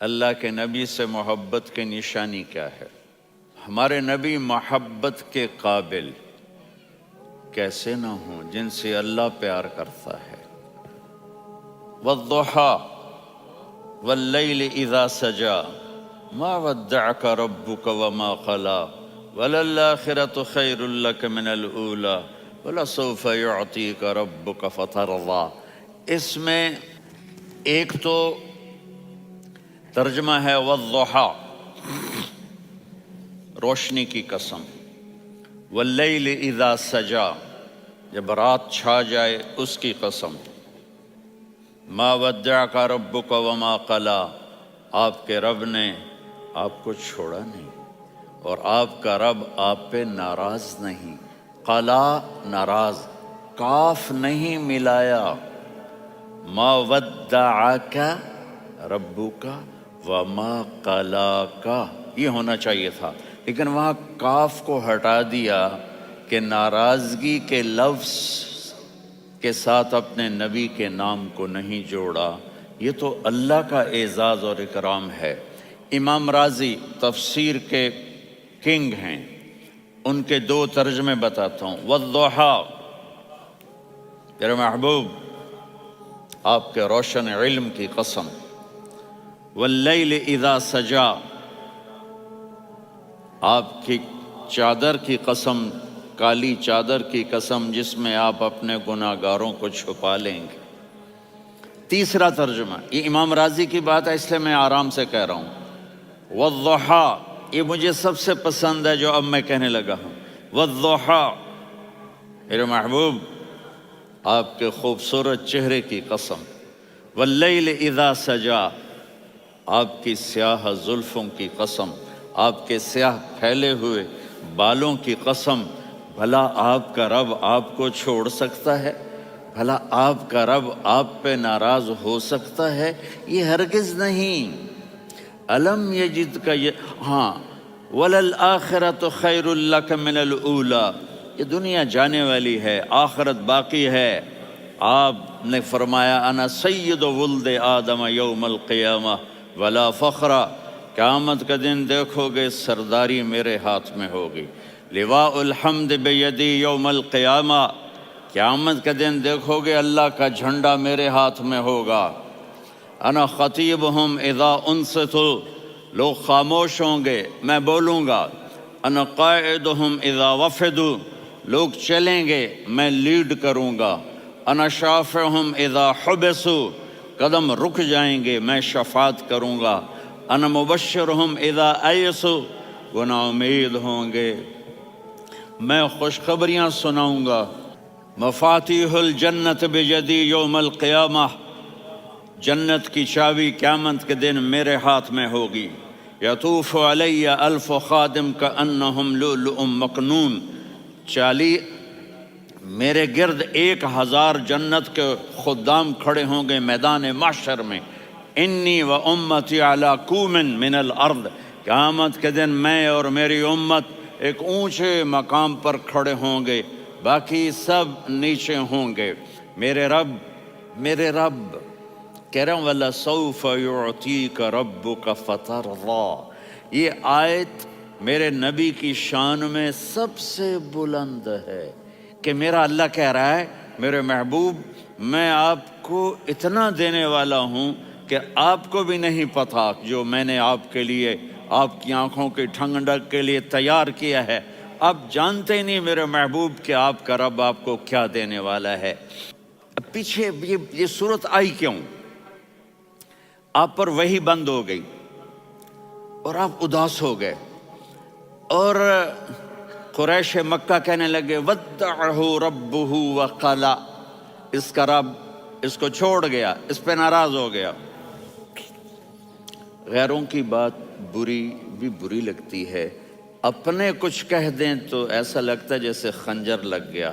اللہ کے نبی سے محبت کی نشانی کیا ہے؟ ہمارے نبی محبت کے قابل کیسے نہ ہوں جن سے اللہ پیار کرتا ہے۔ والضحیٰ واللیل اذا سجا ما ودعک ربک وما قلا وللآخرۃ خیر لک من الاولی ولسوف یعطیک ربک فترضی۔ اس میں ایک تو ترجمہ ہے والضحیٰ، روشنی کی قسم، واللیل اذا سجا، جب رات چھا جائے اس کی قسم، ما ودعک ربک وما قلا، آپ کے رب نے آپ کو چھوڑا نہیں اور آپ کا رب آپ پہ ناراض نہیں۔ قلا ناراض، کاف نہیں ملایا، ما ودعک ربک وما قلاک یہ ہونا چاہیے تھا، لیکن وہاں کاف کو ہٹا دیا کہ ناراضگی کے لفظ کے ساتھ اپنے نبی کے نام کو نہیں جوڑا۔ یہ تو اللہ کا اعزاز اور اکرام ہے۔ امام رازی تفسیر کے کنگ ہیں، ان کے دو ترجمے بتاتا ہوں۔ والضحیٰ، میرے محبوب آپ کے روشن علم کی قسم، واللیل اذا سجا، آپ کی چادر کی قسم، کالی چادر کی قسم جس میں آپ اپنے گناہ گاروں کو چھپا لیں گے۔ تیسرا ترجمہ، یہ امام راضی کی بات ہے اس لیے میں آرام سے کہہ رہا ہوں۔ والضحیٰ، یہ مجھے سب سے پسند ہے جو اب میں کہنے لگا ہوں۔ والضحیٰ، میرے محبوب آپ کے خوبصورت چہرے کی قسم، واللیل اذا سجا، آپ کی سیاہ زلفوں کی قسم، آپ کے سیاہ پھیلے ہوئے بالوں کی قسم۔ بھلا آپ کا رب آپ کو چھوڑ سکتا ہے؟ بھلا آپ کا رب آپ پہ ناراض ہو سکتا ہے؟ یہ ہرگز نہیں۔ الم یجدک، ہاں، وللآخرۃ خیر لک من الاولی، یہ دنیا جانے والی ہے، آخرت باقی ہے۔ آپ نے فرمایا انا سید ولد آدم یوم القیامہ ولا فخر، قیامت کا دن دیکھو گے سرداری میرے ہاتھ میں ہوگی۔ لواء الحمد بیدی یوم القیامہ، قیامت کا دن دیکھو گے اللہ کا جھنڈا میرے ہاتھ میں ہوگا۔ انا خطیبہم اذا انصتوا، لوگ خاموش ہوں گے میں بولوں گا۔ انا قائدہم اذا وفدوا، لوگ چلیں گے میں لیڈ کروں گا۔ انا شافعہم اذا حبسوا، قدم رک جائیں گے میں شفاعت کروں گا۔ انا مبشرہم اذا ایسوا، وہ نا امید ہوں گے میں خوشخبریاں سناؤں گا۔ مفاتیح الجنت بیدی یوم القیامہ، جنت کی چابی قیامت کے دن میرے ہاتھ میں ہوگی۔ یطوف علی الف خادم کانہم لؤلؤ مکنون، میرے گرد 1000 جنت کے خدام کھڑے ہوں گے میدان محشر میں۔ انی و امتی علی کوم من الارض، قیامت کے دن میں اور میری امت ایک اونچے مقام پر کھڑے ہوں گے، باقی سب نیچے ہوں گے۔ میرے رب کہہ رہا ہوں وَلَسَوْفَ يُعْطِيكَ رَبُّكَ فَتَرْضَى، یہ آیت میرے نبی کی شان میں سب سے بلند ہے کہ میرا اللہ کہہ رہا ہے میرے محبوب میں آپ کو اتنا دینے والا ہوں کہ آپ کو بھی نہیں پتا جو میں نے آپ کے لیے، آپ کی آنکھوں کی ٹھنڈک کے لیے تیار کیا ہے۔ آپ جانتے نہیں میرے محبوب کہ آپ کا رب آپ کو کیا دینے والا ہے۔ پیچھے یہ صورت آئی کیوں؟ آپ پر وحی بند ہو گئی اور آپ اداس ہو گئے، اور قریش مکہ کہنے لگے ودعہ ربہ وقلا، اس کا رب اس کو چھوڑ گیا، اس پہ ناراض ہو گیا۔ غیروں کی بات بری لگتی ہے، اپنے کچھ کہہ دیں تو ایسا لگتا ہے جیسے خنجر لگ گیا۔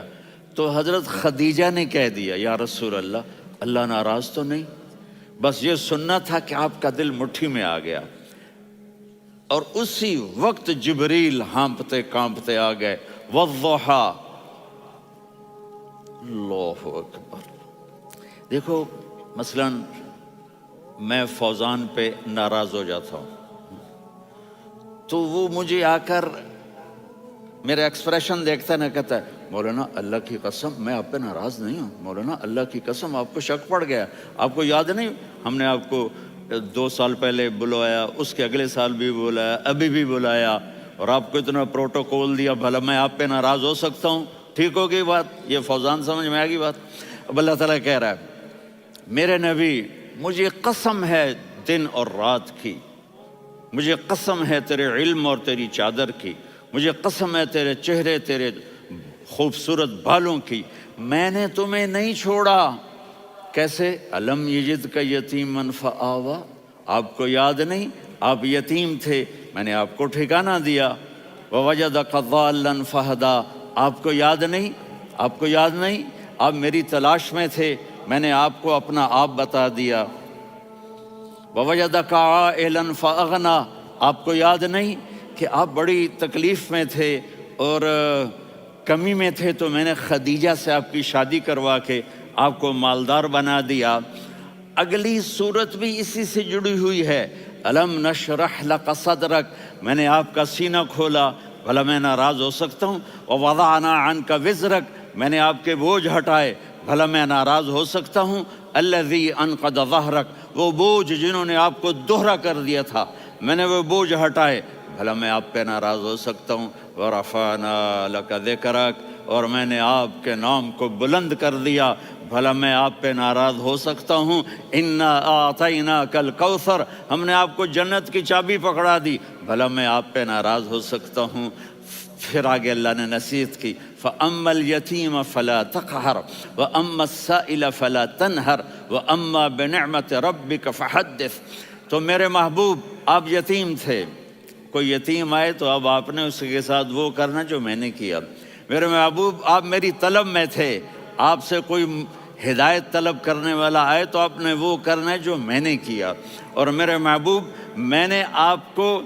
تو حضرت خدیجہ نے کہہ دیا یا رسول اللہ ناراض تو نہیں؟ بس یہ سننا تھا کہ آپ کا دل مٹھی میں آ گیا۔ اور اسی وقت جبریل ہانپتے کانپتے آ گئے۔ والضحیٰ، اللہ اکبر۔ دیکھو مثلا میں فوزان پہ ناراض ہو جاتا ہوں تو وہ مجھے آ کر میرا ایکسپریشن دیکھتا ہے نا، کہتا ہے مولانا اللہ کی قسم میں آپ پہ ناراض نہیں ہوں، مولانا اللہ کی قسم آپ کو شک پڑ گیا، آپ کو یاد نہیں ہم نے آپ کو 2 سال پہلے بلوایا، اس کے اگلے سال بھی بلایا، ابھی بھی بلایا، اور آپ کو اتنا پروٹوکول دیا، بھلا میں آپ پہ ناراض ہو سکتا ہوں؟ ٹھیک ہوگی بات؟ یہ فوزان سمجھ میں آ گئی بات؟ اب اللہ تعالیٰ کہہ رہا ہے میرے نبی مجھے قسم ہے دن اور رات کی، مجھے قسم ہے تیرے علم اور تیری چادر کی، مجھے قسم ہے تیرے چہرے، تیرے خوبصورت بالوں کی، میں نے تمہیں نہیں چھوڑا۔ کیسے؟ الم یجد کا یتیمن فآوا، آپ کو یاد نہیں آپ یتیم تھے، میں نے آپ کو ٹھکانہ دیا۔ ووجدک ضالا فہدا، آپ کو یاد نہیں، آپ کو یاد نہیں آپ میری تلاش میں تھے، میں نے آپ کو اپنا آپ بتا دیا۔ ووجدک عائلا فاغنا، آپ کو یاد نہیں کہ آپ بڑی تکلیف میں تھے اور کمی میں تھے، تو میں نے خدیجہ سے آپ کی شادی کروا کے آپ کو مالدار بنا دیا۔ اگلی صورت بھی اسی سے جڑی ہوئی ہے، الم نشرح لک صدرک، میں نے آپ کا سینہ کھولا، بھلا میں ناراض ہو سکتا ہوں؟ ووضعنا عنک وزرک، میں نے آپ کے بوجھ ہٹائے، بھلا میں ناراض ہو سکتا ہوں؟ الذی انقض ظہرک، وہ بوجھ جنہوں نے آپ کو دوہرا کر دیا تھا، میں نے وہ بوجھ ہٹائے، بھلا میں آپ پہ ناراض ہو سکتا ہوں؟ ورفعنا لک ذکرک، اور میں نے آپ کے نام کو بلند کر دیا، بھلا میں آپ پہ ناراض ہو سکتا ہوں؟ انا اعطیناک الکوثر، ہم نے آپ کو جنت کی چابی پکڑا دی، بھلا میں آپ پہ ناراض ہو سکتا ہوں؟ پھر آگے اللہ نے نصیحت کی، فَأَمَّا الْيَتِيمَ فَلَا تَقْهَرْ وَأَمَّا السَّائِلَ فَلَا تَنْهَرْ وَأَمَّا بِنِعْمَةِ رَبِّكَ فَحَدِّثْ۔ تو میرے محبوب آپ یتیم تھے، کوئی یتیم آئے تو اب آپ نے اس کے ساتھ وہ کرنا جو میں نے کیا۔ میرے محبوب آپ میری طلب میں تھے، آپ سے کوئی ہدایت طلب کرنے والا آئے تو آپ نے وہ کرنا ہے جو میں نے کیا۔ اور میرے محبوب میں نے آپ کو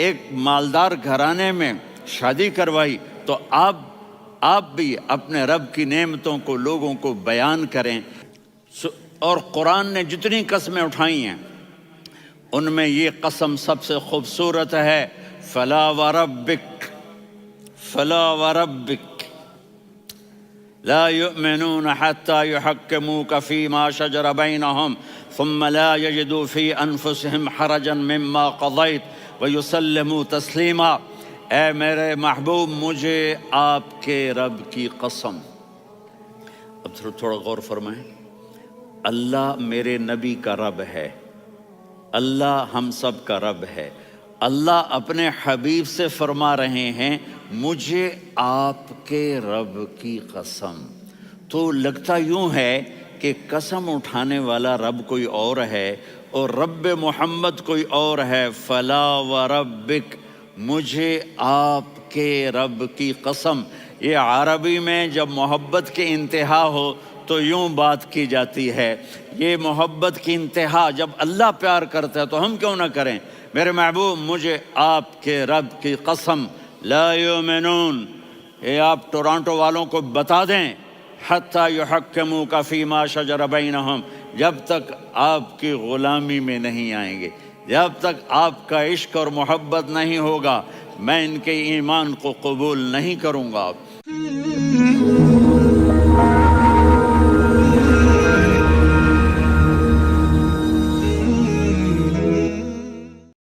ایک مالدار گھرانے میں شادی کروائی، تو آپ بھی اپنے رب کی نعمتوں کو لوگوں کو بیان کریں۔ اور قرآن نے جتنی قسمیں اٹھائی ہیں ان میں یہ قسم سب سے خوبصورت ہے، فلا وربک، فلا وربک لا يؤمنون حتى يحكموك فيما شجر بينهم ثم لا يجدوا في انفسهم حرجا مما قضيت ويسلموا تسلیما۔ اے میرے محبوب مجھے آپ کے رب کی قسم، اب تھوڑا غور فرمائیں، اللہ میرے نبی کا رب ہے، اللہ ہم سب کا رب ہے، اللہ اپنے حبیب سے فرما رہے ہیں مجھے آپ کے رب کی قسم۔ تو لگتا یوں ہے کہ قسم اٹھانے والا رب کوئی اور ہے اور رب محمد کوئی اور ہے۔ فلا وربک، مجھے آپ کے رب کی قسم۔ یہ عربی میں جب محبت کی انتہا ہو تو یوں بات کی جاتی ہے، یہ محبت کی انتہا جب اللہ پیار کرتا ہے تو ہم کیوں نہ کریں؟ میرے محبوب مجھے آپ کے رب کی قسم، لا یؤمنون، یہ آپ ٹورانٹو والوں کو بتا دیں، حتی یحکموک فیما شجر بینہم، جب تک آپ کی غلامی میں نہیں آئیں گے، جب تک آپ کا عشق اور محبت نہیں ہوگا، میں ان کے ایمان کو قبول نہیں کروں گا۔